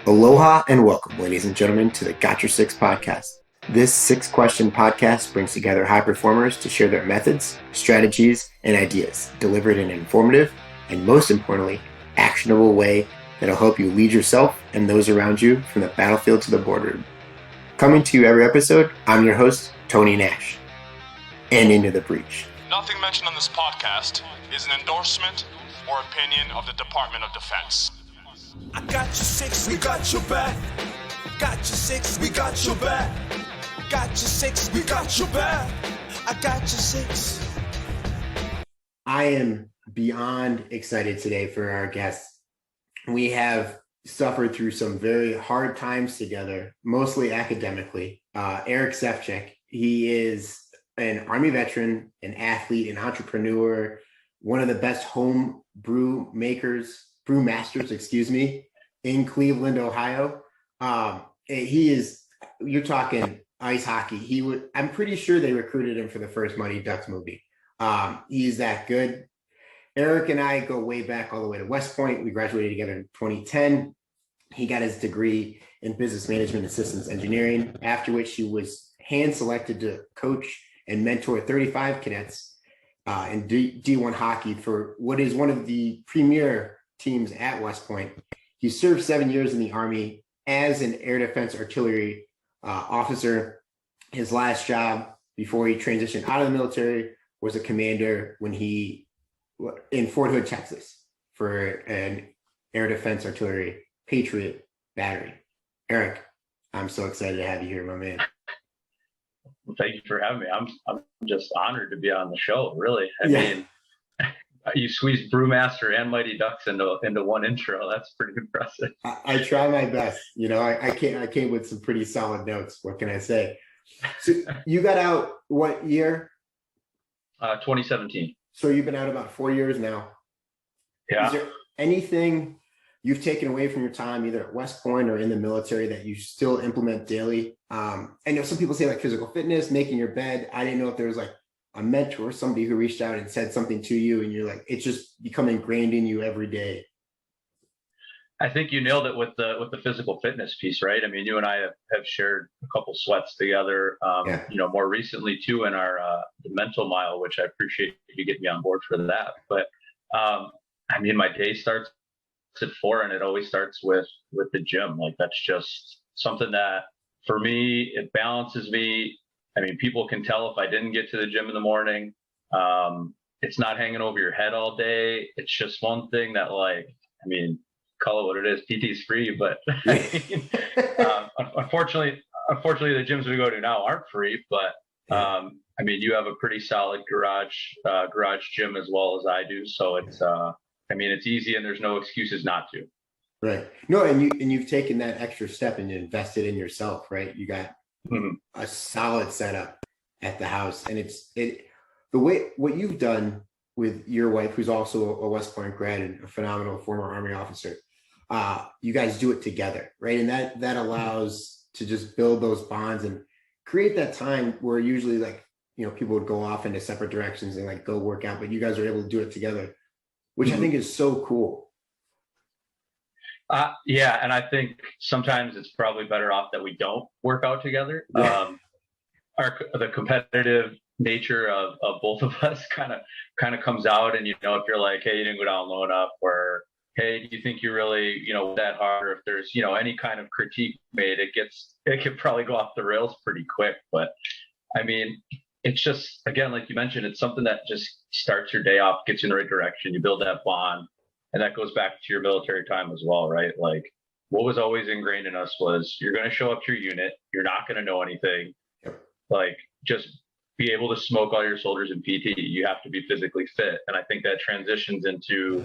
Aloha and welcome, ladies and gentlemen, to the Got Your Six podcast. This six-question podcast brings together high performers to share their methods, strategies, and ideas, delivered in an informative and, most importantly, actionable way that'll help you lead yourself and those around you from the battlefield to the boardroom. Coming to you every episode, I'm your host, Tony Nash. And into the breach. Nothing mentioned on this podcast is an endorsement or opinion of the Department of Defense. I got your six, we got your back. Got your six, we got your back. Got your six, we got your back. I got your six. I am beyond excited today for our guests. We have suffered through some very hard times together, mostly academically. Eric Sefchik, he is an Army veteran, an athlete, an entrepreneur, one of the best home brewmasters, in Cleveland, Ohio. He is, you're talking ice hockey. I'm pretty sure they recruited him for the first Mighty Ducks movie. He's that good. Eric and I go way back all the way to West Point. We graduated together in 2010. He got his degree in business management and systems engineering, after which he was hand selected to coach and mentor 35 cadets in D1 hockey for what is one of the premier teams at West Point. He served 7 years in the Army as an air defense artillery officer. His last job before he transitioned out of the military was a commander in Fort Hood, Texas, for an air defense artillery Patriot battery. Eric, I'm so excited to have you here, my man. Well, thank you for having me. I'm just honored to be on the show. Really, I mean, you squeezed Brewmaster and Mighty Ducks into one intro. That's pretty impressive. I try my best. You know, I came with some pretty solid notes. What can I say? So you got out what year? 2017. So you've been out about 4 years now. Yeah. Is there anything you've taken away from your time, either at West Point or in the military, that you still implement daily? I know some people say like physical fitness, making your bed. I didn't know if there was like a mentor, somebody who reached out and said something to you and you're like, it's just become ingrained in you every day. I think you nailed it with the physical fitness piece, right? I mean, you and I have shared a couple sweats together, you know, more recently too in our the mental mile, which I appreciate you getting me on board for that. But I mean, my day starts at 4 and it always starts with the gym. Like that's just something that for me, it balances me. I mean, people can tell if I didn't get to the gym in the morning. It's not hanging over your head all day. It's just one thing that, like, I mean, call it what it is. PT's free, but I mean, unfortunately, the gyms we go to now aren't free. But I mean, you have a pretty solid garage gym as well as I do. So it's, I mean, it's easy and there's no excuses not to. Right. No, and you've taken that extra step and you invested in yourself, right? You got a solid setup at the house, and the way what you've done with your wife, who's also a West Point grad and a phenomenal former Army officer. You guys do it together, right? And that allows to just build those bonds and create that time where usually, like, you know, people would go off into separate directions and like go work out, but you guys are able to do it together, which I think is so cool. Yeah, and I think sometimes it's probably better off that we don't work out together. Yeah. The competitive nature of both of us kind of comes out, and you know, if you're like, hey, you didn't go down low enough, or hey, do you think you really, you know, that hard? Or if there's, you know, any kind of critique made, it could probably go off the rails pretty quick. But I mean, it's just, again, like you mentioned, it's something that just starts your day off, gets you in the right direction. You build that bond. And that goes back to your military time as well, right? Like what was always ingrained in us was you're going to show up to your unit. You're not going to know anything. Yep. Like just be able to smoke all your soldiers in PT. You have to be physically fit. And I think that transitions into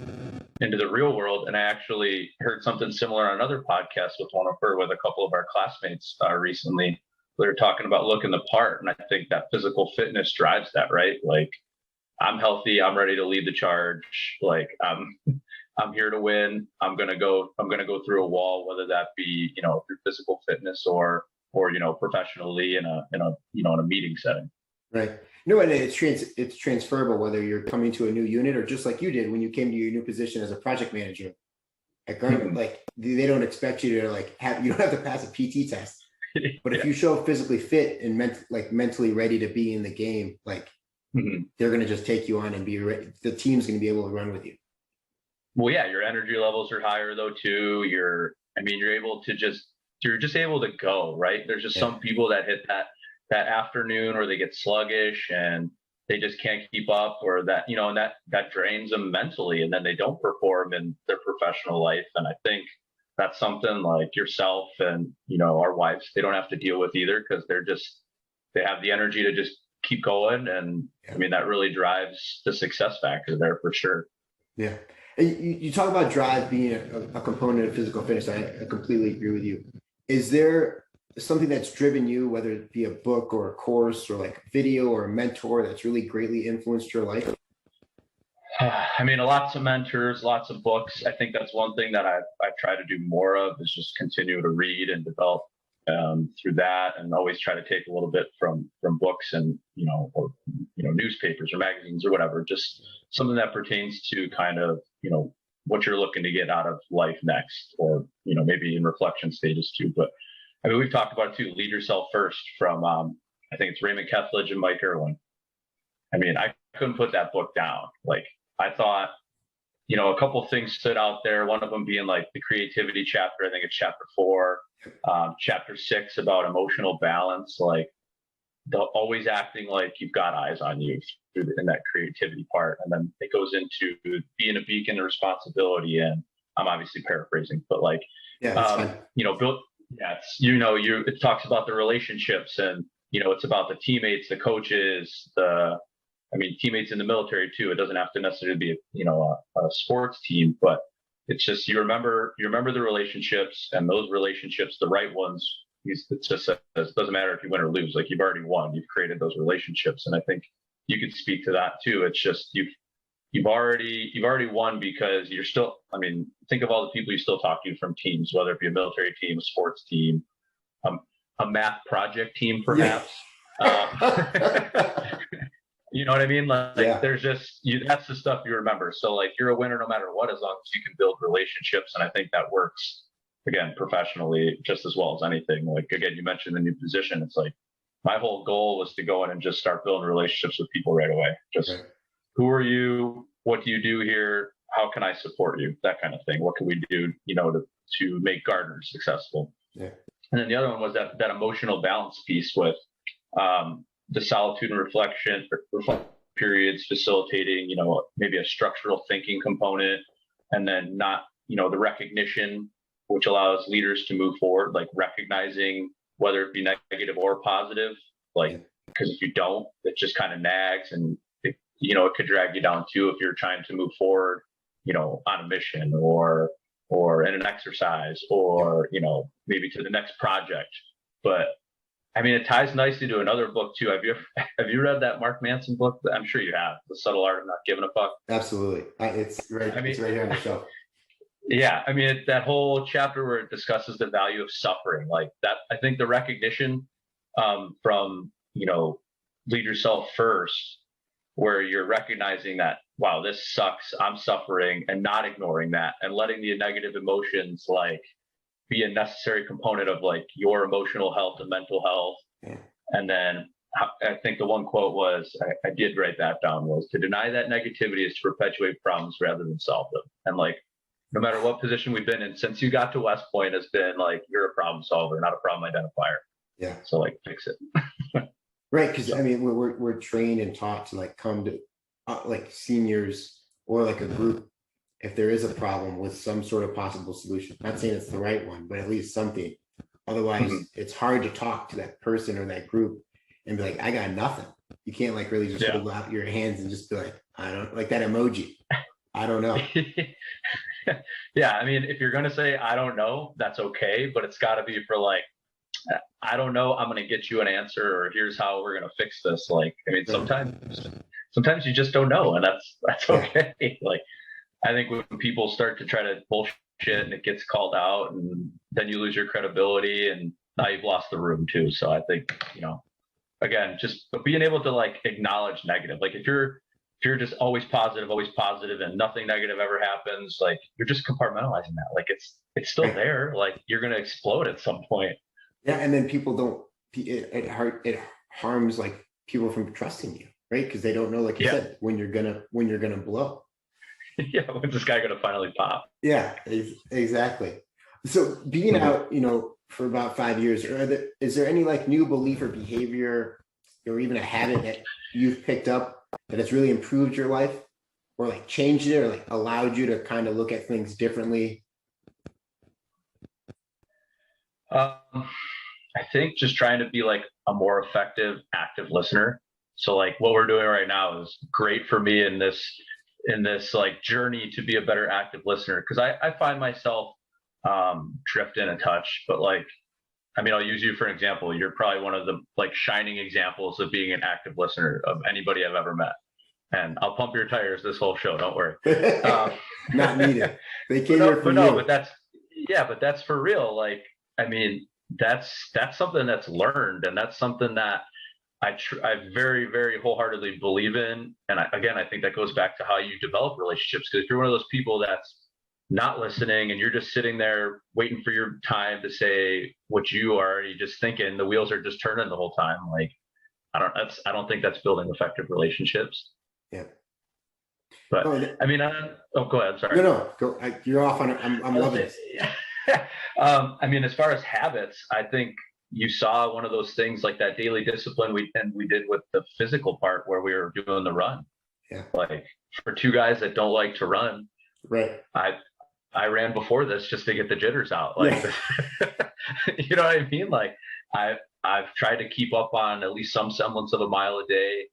the real world. And I actually heard something similar on another podcast with a couple of our classmates recently. They were talking about looking the part. And I think that physical fitness drives that, right? Like I'm healthy. I'm ready to lead the charge. Like I'm here to win. I'm gonna go through a wall, whether that be, you know, through physical fitness or you know, professionally in a meeting setting. Right. No, and it's transferable whether you're coming to a new unit or just like you did when you came to your new position as a project manager. Like they don't expect you to like you don't have to pass a PT test, but if you show physically fit and mentally ready to be in the game, like they're going to just take you on and be ready. The team's going to be able to run with you. Well, yeah, your energy levels are higher though too. You're just able to go, right? There's just some people that hit that afternoon, or they get sluggish and they just can't keep up, or that, and that drains them mentally, and then they don't perform in their professional life. And I think that's something like yourself and, our wives, they don't have to deal with either, because they have the energy to just keep going. And I mean, that really drives the success factor there for sure. Yeah. And you talk about drive being a component of physical fitness. I completely agree with you. Is there something that's driven you, whether it be a book or a course or like a video or a mentor, that's really greatly influenced your life? I mean, lots of mentors, lots of books. I think that's one thing that I've tried to do more of, is just continue to read and develop through that, and always try to take a little bit from books and, or newspapers or magazines or whatever, just something that pertains to kind of, what you're looking to get out of life next, or, maybe in reflection stages too. But I mean, we've talked about it too, Lead Yourself First from, I think it's Raymond Kethledge and Mike Irwin. I mean, I couldn't put that book down. Like, I thought, a couple of things stood out there. One of them being like the creativity chapter. I think it's chapter 4, chapter 6 about emotional balance, like always acting like you've got eyes on you in that creativity part. And then it goes into being a beacon of responsibility. And I'm obviously paraphrasing, but like, it talks about the relationships, and, it's about the teammates, the coaches, teammates in the military too. It doesn't have to necessarily be a sports team, but it's just, you remember the relationships, and those relationships, the right ones, it just says, it doesn't matter if you win or lose, like you've already won, you've created those relationships. And I think you could speak to that too. It's just, you've already won, because you're still, think of all the people you still talk to from teams, whether it be a military team, a sports team, a math project team, perhaps. You know what I mean? There's just, that's the stuff you remember. So like, you're a winner no matter what, as long as you can build relationships. And I think that works, again, professionally just as well as anything. Like, again, you mentioned the new position. It's like, my whole goal was to go in and just start building relationships with people right away. Just Who are you? What do you do here? How can I support you? That kind of thing. What can we do, to make gardeners successful? Yeah. And then the other one was that emotional balance piece with, the solitude and reflection periods, facilitating, maybe a structural thinking component, and then not, the recognition, which allows leaders to move forward, like recognizing whether it be negative or positive, like, because if you don't, it just kind of nags, and it could drag you down too, if you're trying to move forward, on a mission or in an exercise, or, maybe to the next project. But it ties nicely to another book too. Have you read that Mark Manson book? I'm sure you have, The Subtle Art of Not Giving a Fuck. Absolutely. It's right here on the show. Yeah. That whole chapter where it discusses the value of suffering, like that, I think the recognition from, Lead Yourself First, where you're recognizing that, wow, this sucks, I'm suffering, and not ignoring that, and letting the negative emotions like be a necessary component of like your emotional health and mental health. Yeah. And then I think the one quote was, I did write that down, was, to deny that negativity is to perpetuate problems rather than solve them. And like, no matter what position we've been in since you got to West Point, has been like, you're a problem solver, not a problem identifier. Yeah. So like, fix it. Right. Because we're trained and taught to like come to like seniors or like a group if there is a problem with some sort of possible solution. Not saying it's the right one, but at least something. Otherwise, it's hard to talk to that person or that group and be like, I got nothing. You can't like really just hold out your hands and just be like, I don't, like that emoji. I don't know. Yeah. If you're going to say, I don't know, that's okay. But it's got to be for like, I don't know, I'm going to get you an answer, or here's how we're going to fix this. Like, sometimes you just don't know, and that's okay. Like, I think when people start to try to bullshit and it gets called out, and then you lose your credibility, and now you've lost the room too. So I think, again, just being able to like acknowledge negative, like if you're you're just always positive and nothing negative ever happens, like you're just compartmentalizing that. Like it's still there. Like you're going to explode at some point. Yeah. And then people don't, it harms like people from trusting you, right? Because they don't know, like you said, when you're gonna blow. Yeah, when's this guy gonna finally pop? Yeah, exactly. So being out, for about 5 years, is there any like new belief or behavior or even a habit that you've picked up that has really improved your life or like changed it or like allowed you to kind of look at things differently? I think just trying to be like a more effective, active listener. So like what we're doing right now is great for me in this like journey to be a better active listener. Cause I find myself drift in a touch, but like, I mean, I'll use you for an example. You're probably one of the like shining examples of being an active listener of anybody I've ever met. And I'll pump your tires this whole show. Don't worry. Not needed. They came here for you. No, but that's for real. Like, I mean, that's something that's learned, and that's something that I very, very wholeheartedly believe in. And I think that goes back to how you develop relationships. Because if you're one of those people that's not listening and you're just sitting there waiting for your time to say what you are already just thinking, the wheels are just turning the whole time. Like, I don't think that's building effective relationships. Yeah. But I mean, go ahead. I'm sorry. No, go. You're off on it. I'm loving it. I mean, as far as habits, I think you saw one of those things like that daily discipline we did with the physical part where we were doing the run. Yeah. Like for two guys that don't like to run, right. I ran before this just to get the jitters out. Like, you know what I mean? Like I've tried to keep up on at least some semblance of a mile a day,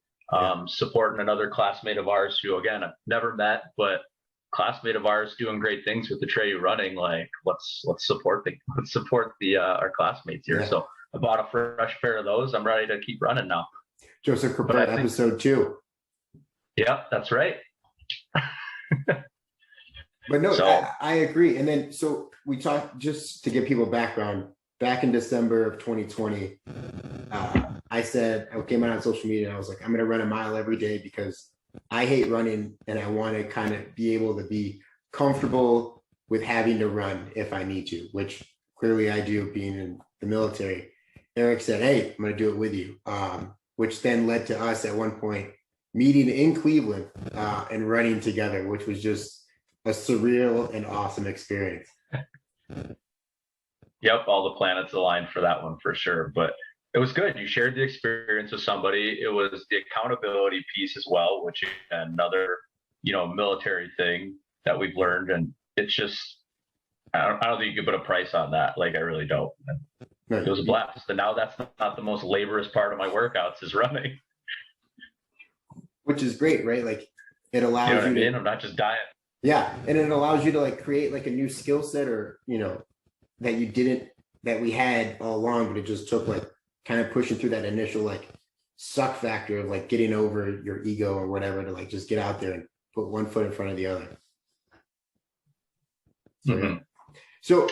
supporting another classmate of ours who, again, I've never met, but classmate of ours doing great things with the Trail running. Like let's support our classmates here. Yeah. So I bought a fresh pair of those. I'm ready to keep running now. Joseph Crepert, episode 2. Yeah, that's right. But no, I agree. And then, so we talked, just to give people background, back in December of 2020, I came out on social media and I was like, I'm going to run a mile every day because I hate running and I want to kind of be able to be comfortable with having to run if I need to, which clearly I do being in the military. Eric said, hey, I'm going to do it with you, which then led to us at one point meeting in Cleveland and running together, which was just a surreal and awesome experience. Yep, all the planets aligned for that one for sure. But it was good. You shared the experience with somebody. It was the accountability piece as well, which is another, military thing that we've learned. And it's just, I don't think you could put a price on that. Like, I really don't. It was a blast. And now that's not the most laborious part of my workouts is running. Which is great, right? Like it allows you to, I'm not just dying. Yeah. And it allows you to like create like a new skill set or, that we had all along, but it just took like kind of pushing through that initial like suck factor of like getting over your ego or whatever to like just get out there and put one foot in front of the other. So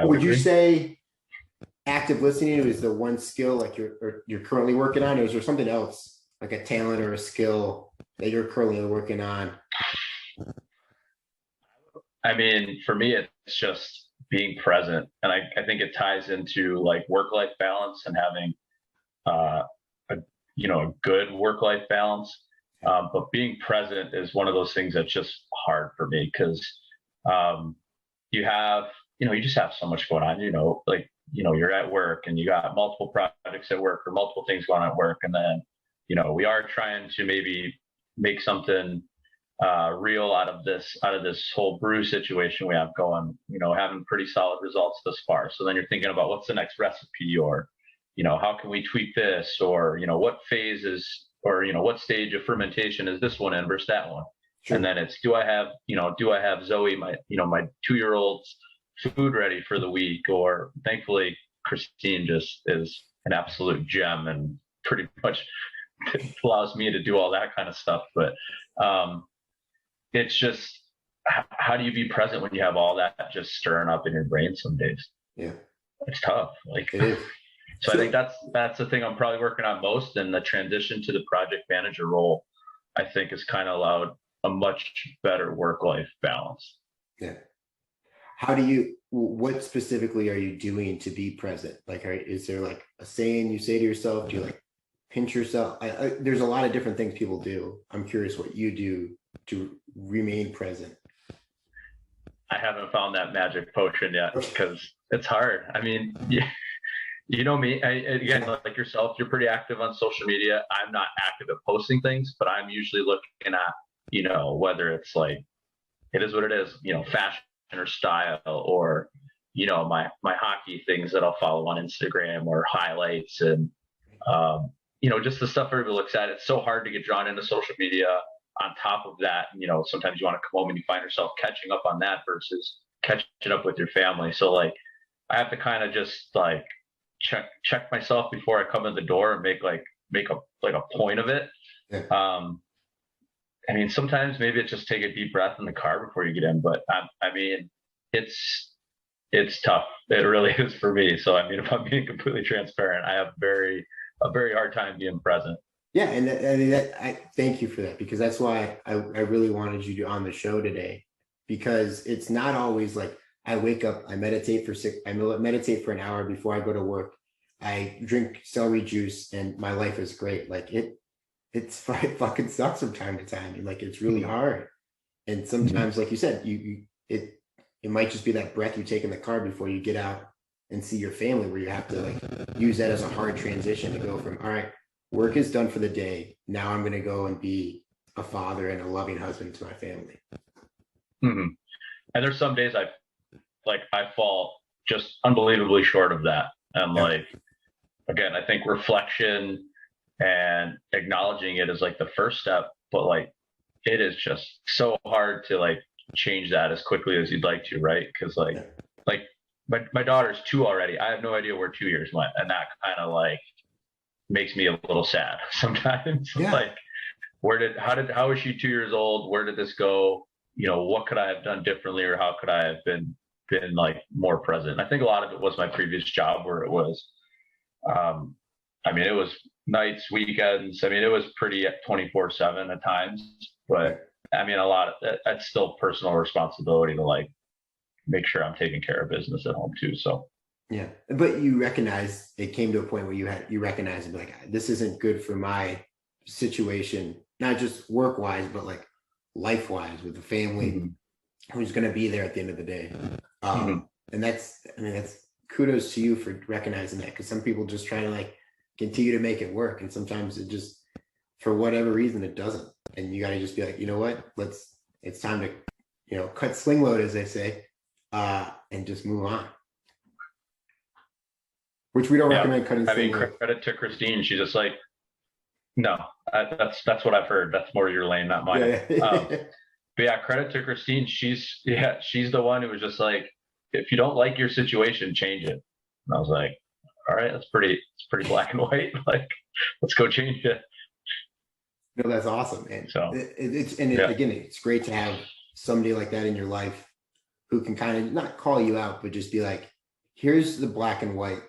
would you say active listening is the one skill like you're currently working on, or is there something else like a talent or a skill that you're currently working on? I mean, for me, it's just being present. And I think it ties into like work-life balance and having a good work-life balance. But being present is one of those things that's just hard for me because you just have so much going on, you're at work and you got multiple projects at work or multiple things going on at work. And then, we are trying to maybe make something real out of this whole brew situation we have going, having pretty solid results thus far. So then you're thinking about what's the next recipe, or, how can we tweak this, or, what phases, or, what stage of fermentation is this one in versus that one? Sure. And then it's, do I have Zoe, my 2-year-old's food ready for the week? Or thankfully Christine just is an absolute gem and pretty much allows me to do all that kind of stuff. But, it's just, how do you be present when you have all that just stirring up in your brain some days? Yeah. It's tough. Like, it is. So I think that's the thing I'm probably working on most, and the transition to the project manager role. I think has kind of allowed a much better work-life balance. Yeah. What specifically are you doing to be present? Like, is there like a saying you say to yourself? Do you like pinch yourself? There's a lot of different things people do. I'm curious what you do to remain present. I haven't found that magic potion yet because it's hard. I mean, yeah, you know me, again, like yourself, you're pretty active on social media. I'm not active at posting things, but I'm usually looking at, whether it's like, it is what it is, fashion or style, or, my hockey things that I'll follow on Instagram, or highlights, and, just the stuff everybody looks at. It's so hard to get drawn into social media. On top of that, sometimes you want to come home and you find yourself catching up on that versus catching up with your family. So like, I have to kind of just like check myself before I come in the door and make a point of it. Yeah. I mean, sometimes maybe it's just take a deep breath in the car before you get in, but I mean, it's tough. It really is for me. So, I mean, if I'm being completely transparent, I have a very hard time being present. Yeah, and I thank you for that, because that's why I really wanted you on the show today, because it's not always like I wake up, I meditate for an hour before I go to work, I drink celery juice, and my life is great. Like it fucking sucks from time to time, and like it's really hard. And sometimes, like you said, it might just be that breath you take in the car before you get out and see your family, where you have to like use that as a hard transition to go from, all right, work is done for the day. Now I'm going to go and be a father and a loving husband to my family. Mm-hmm. And there's some days I fall just unbelievably short of that. And like, again, I think reflection and acknowledging it is like the first step, but like, it is just so hard to like change that as quickly as you'd like to. Right. Cause like my daughter's 2 already. I have no idea where 2 years went. And that kind of like makes me a little sad sometimes. Yeah. Like, how was she 2 years old? Where did this go? What could I have done differently, or how could I have been like more present? I think a lot of it was my previous job, where it was, it was nights, weekends. I mean, it was pretty 24/7 at times, but I mean, a lot of that's still personal responsibility to like make sure I'm taking care of business at home too. So. Yeah, but you recognize it came to a point where you recognize and be like, this isn't good for my situation, not just work wise, but like life wise, with the family who's going to be there at the end of the day. And that's kudos to you for recognizing that, because some people just try to like continue to make it work, and sometimes it just, for whatever reason, it doesn't. And you got to just be like, you know what, it's time to cut sling load, as they say, and just move on. Which we don't recommend cutting. I mean, credit to Christine. She's just like, no, that's what I've heard. That's more your lane, not mine. But yeah, credit to Christine. She's the one who was just like, if you don't like your situation, change it. And I was like, all right, it's pretty black and white. Like, let's go change it. No, that's awesome. And so again, it's great to have somebody like that in your life who can kind of not call you out, but just be like, here's the black and white.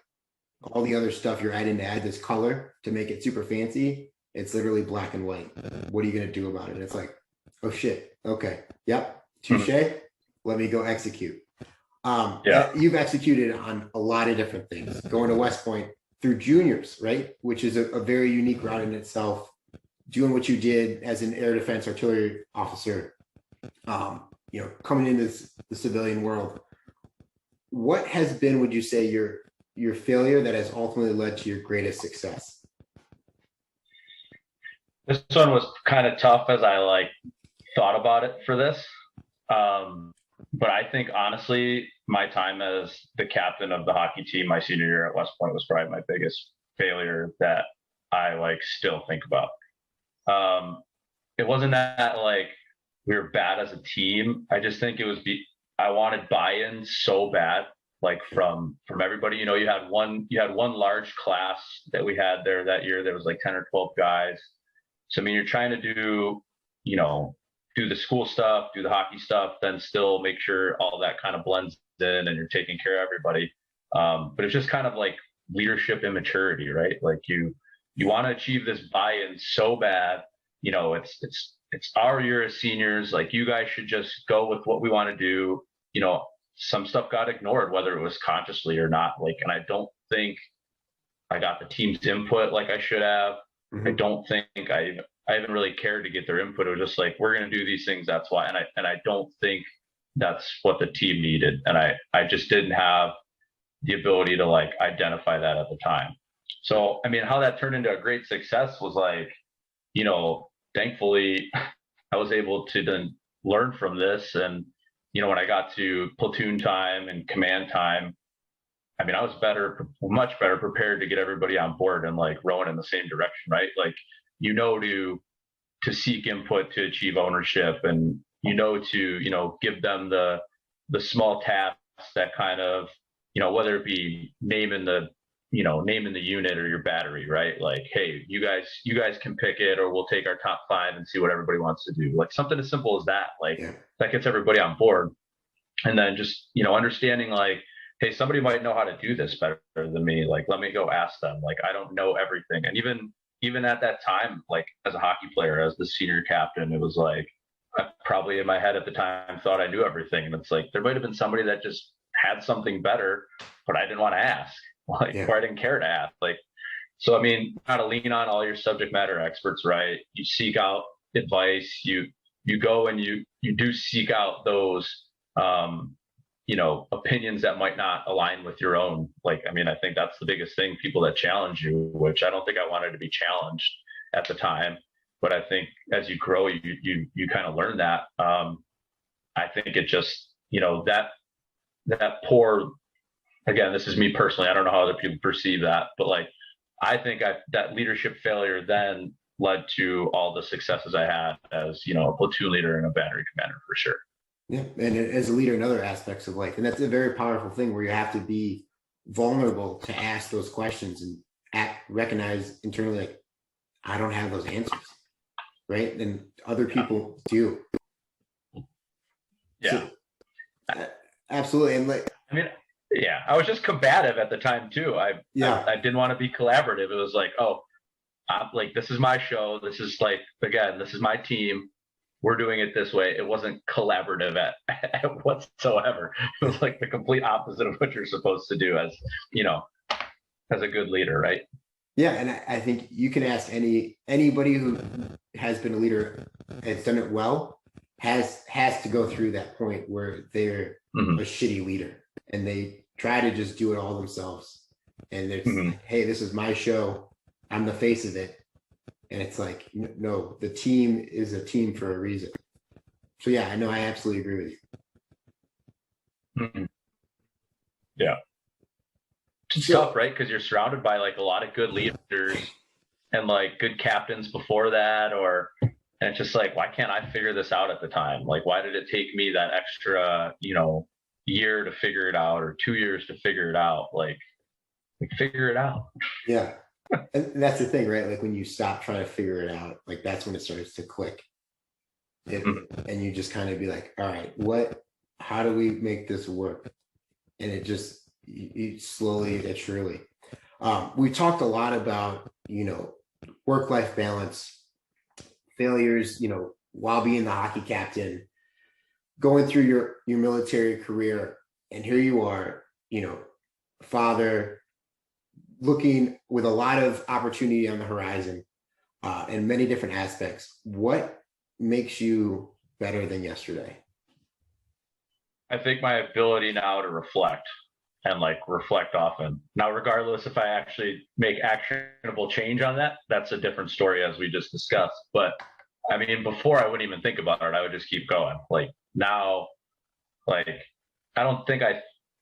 All the other stuff you're adding to add this color to make it super fancy, it's literally black and white. What are you going to do about it? And it's like, oh shit. Okay. Yep. Touche. Let me go execute. You've executed on a lot of different things, going to West Point through juniors, right? Which is a very unique route in itself. Doing what you did as an air defense artillery officer, coming into the civilian world. What has been, would you say, your failure that has ultimately led to your greatest success? This one was kind of tough as I like thought about it for this. But I think honestly, my time as the captain of the hockey team my senior year at West Point was probably my biggest failure that I like still think about. It wasn't that like we were bad as a team. I just think it was I wanted buy-in so bad, like from everybody. You had one large class that we had there that year. There was like 10 or 12 guys. So I mean, you're trying to do the school stuff, do the hockey stuff, then still make sure all that kind of blends in and you're taking care of everybody. But it's just kind of like leadership immaturity, right? Like you want to achieve this buy-in so bad, it's our year as seniors. Like, you guys should just go with what we want to do. Some stuff got ignored, whether it was consciously or not. Like, and I don't think I got the team's input like I should have. I don't think I even really cared to get their input. It was just like, we're going to do these things. That's why. And I don't think that's what the team needed. And I just didn't have the ability to like identify that at the time. So, I mean, how that turned into a great success was like, thankfully I was able to then learn from this. And, when I got to platoon time and command time, I mean, I was much better prepared to get everybody on board and like rowing in the same direction, right? Like, to seek input to achieve ownership, and to give them the small tasks that kind of, whether it be naming the unit or your battery, right? Like, hey, you guys can pick it, or we'll take our top 5 and see what everybody wants to do. Like, something as simple as that, like that gets everybody on board. And then just, understanding like, hey, somebody might know how to do this better than me. Like, let me go ask them. Like, I don't know everything. And even at that time, like as a hockey player, as the senior captain, it was like, I probably in my head at the time thought I knew everything. And it's like, there might've been somebody that just had something better, but I didn't want to ask, or I didn't care to ask. Like, so, I mean, how to lean on all your subject matter experts, right? You seek out advice, you go and you do seek out those, opinions that might not align with your own. Like, I mean, I think that's the biggest thing, people that challenge you, which I don't think I wanted to be challenged at the time, but I think as you grow, you kind of learn that. I think it just, that poor, again, this is me personally, I don't know how other people perceive that, but like, I think that leadership failure then led to all the successes I had as, a platoon leader and a battery commander, for sure. Yeah, and as a leader in other aspects of life. And that's a very powerful thing, where you have to be vulnerable to ask those questions and recognize internally, like, I don't have those answers, right? And other people do. Yeah. So, absolutely. And like, I mean, yeah, I was just combative at the time too. I didn't want to be collaborative. It was like, like, this is my show. This is like, again, this is my team. We're doing it this way. It wasn't collaborative at whatsoever. It was like the complete opposite of what you're supposed to do as a good leader, right? Yeah, and I think you can ask anybody who has been a leader, has done it well, has to go through that point where they're a shitty leader and they try to just do it all themselves. And it's hey, this is my show. I'm the face of it. And it's like, no, the team is a team for a reason. So yeah, I know, I absolutely agree with you. Yeah. It's tough, right? Because you're surrounded by like a lot of good leaders and like good captains before that, and it's just like, why can't I figure this out at the time? Like, why did it take me that extra, year to figure it out, or 2 years to figure it out? Like figure it out. Yeah. And that's the thing, right? Like, when you stop trying to figure it out, like, that's when it starts to click. And you just kind of be like, all right, how do we make this work? And it just, you slowly and surely. We talked a lot about, work-life balance, failures, while being the hockey captain, going through your military career, and here you are, father, looking with a lot of opportunity on the horizon, in many different aspects. What makes you better than yesterday? I think my ability now to reflect, and like reflect often. Now, regardless if I actually make actionable change on that, that's a different story, as we just discussed. But I mean, before, I wouldn't even think about it. I would just keep going. Like, now, like, I don't think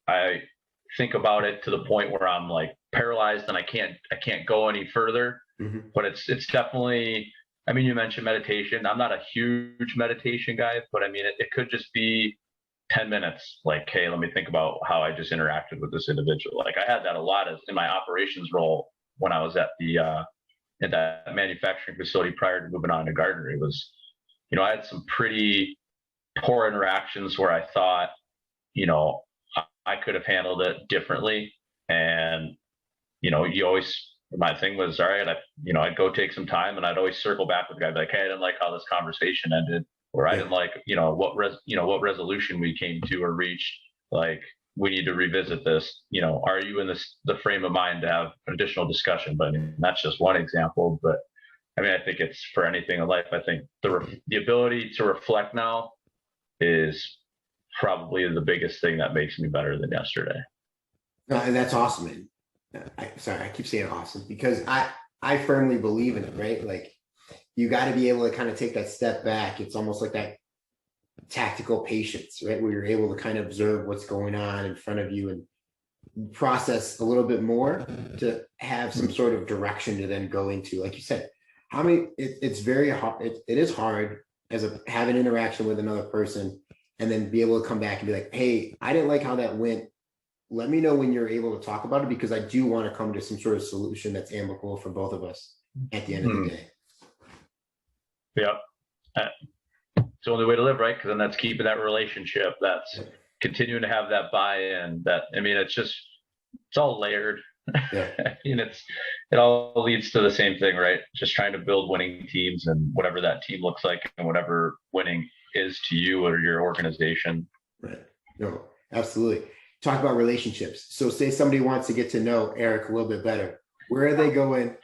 I think about it to the point where I'm like paralyzed and I can't go any further. But it's definitely, I mean, you mentioned meditation. I'm not a huge meditation guy, but I mean, it could just be 10 minutes. Like, hey, let me think about how I just interacted with this individual. Like, I had that a lot in my operations role when I was at that manufacturing facility prior to moving on to Gardner. It was, I had some pretty poor interactions where I thought, I could have handled it differently. And, you always my thing was, all right, I'd go take some time, and I'd always circle back with the guy, be like, hey, I didn't like how this conversation ended, or I didn't like, what resolution we came to or reached. Like, we need to revisit this. Are you in the frame of mind to have an additional discussion? But I mean, that's just one example. But I mean, I think it's for anything in life. I think the ability to reflect now is probably the biggest thing that makes me better than yesterday. No, and that's awesome, man. I keep saying awesome because I firmly believe in it, right? Like, you got to be able to kind of take that step back. It's almost like that tactical patience, right? Where you're able to kind of observe what's going on in front of you and process a little bit more to have some sort of direction to then go into. Like you said, it's very hard. It is hard have an interaction with another person and then be able to come back and be like, hey, I didn't like how that went. Let me know when you're able to talk about it, because I do want to come to some sort of solution that's amicable for both of us at the end of the day. Yeah. It's the only way to live, right? Because then that's keeping that relationship, that's continuing to have that buy-in, it's all layered. Yeah. I mean, it all leads to the same thing, right? Just trying to build winning teams, and whatever that team looks like and whatever winning is to you or your organization. Right. No, absolutely. Talk about relationships. So say somebody wants to get to know Eric a little bit better. Where are they going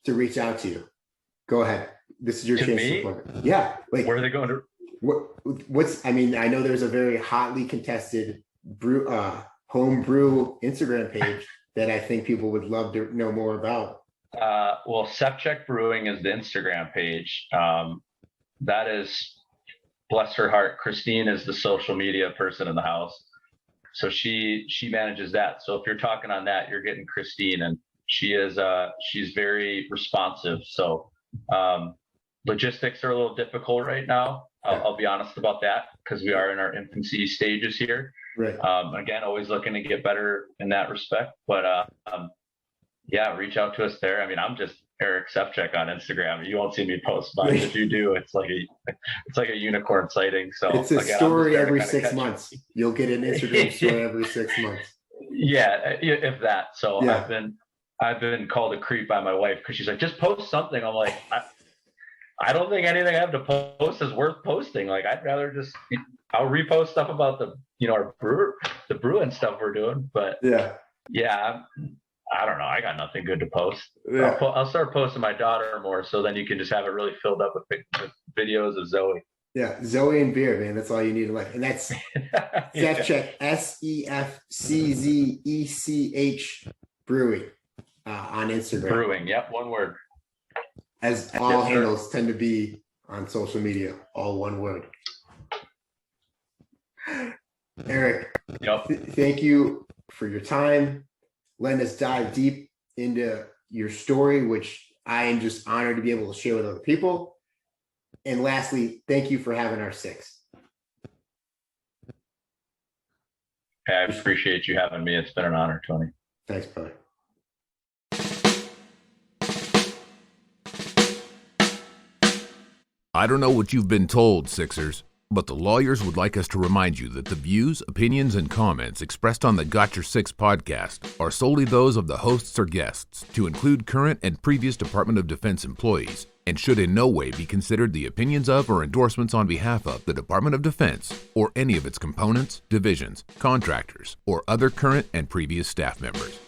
to reach out to you? Go ahead. This is your chance to plug it. Yeah. Like, where are they going to? I know there's a very hotly contested home brew Instagram page that I think people would love to know more about. Well, SefCzech Brewing is the Instagram page. That is, bless her heart, Christine is the social media person in the house. So she manages that. So if you're talking on that, you're getting Christine, and she's very responsive. So logistics are a little difficult right now. I'll be honest about that, because we are in our infancy stages here. Right. Again, always looking to get better in that respect. But reach out to us there. I mean, I'm just Eric Sefchik on Instagram. You won't see me post, but if you do, it's like a unicorn sighting. So it's a story every 6 months. You'll get an Instagram story every 6 months. Yeah, if that. So yeah. I've been called a creep by my wife, because she's like, just post something. I'm like, I don't think anything I have to post is worth posting. Like, I'd rather I'll repost stuff about the brewing stuff we're doing. But yeah, I don't know. I got nothing good to post. Yeah. I'll start posting my daughter more, so then you can just have it really filled up with videos of Zoe. Yeah, Zoe and beer, man. That's all you need to like. And that's Sefchek, SefCzech Brewing on Instagram. Brewing, yep, one word. As all handles tend to be on social media, all one word. Eric, thank you for your time. Letting us dive deep into your story, which I am just honored to be able to share with other people. And lastly, thank you for having our six. I appreciate you having me. It's been an honor, Tony. Thanks, brother. I don't know what you've been told, Sixers, but the lawyers would like us to remind you that the views, opinions, and comments expressed on the Got Your Six podcast are solely those of the hosts or guests, to include current and previous Department of Defense employees, and should in no way be considered the opinions of or endorsements on behalf of the Department of Defense or any of its components, divisions, contractors, or other current and previous staff members.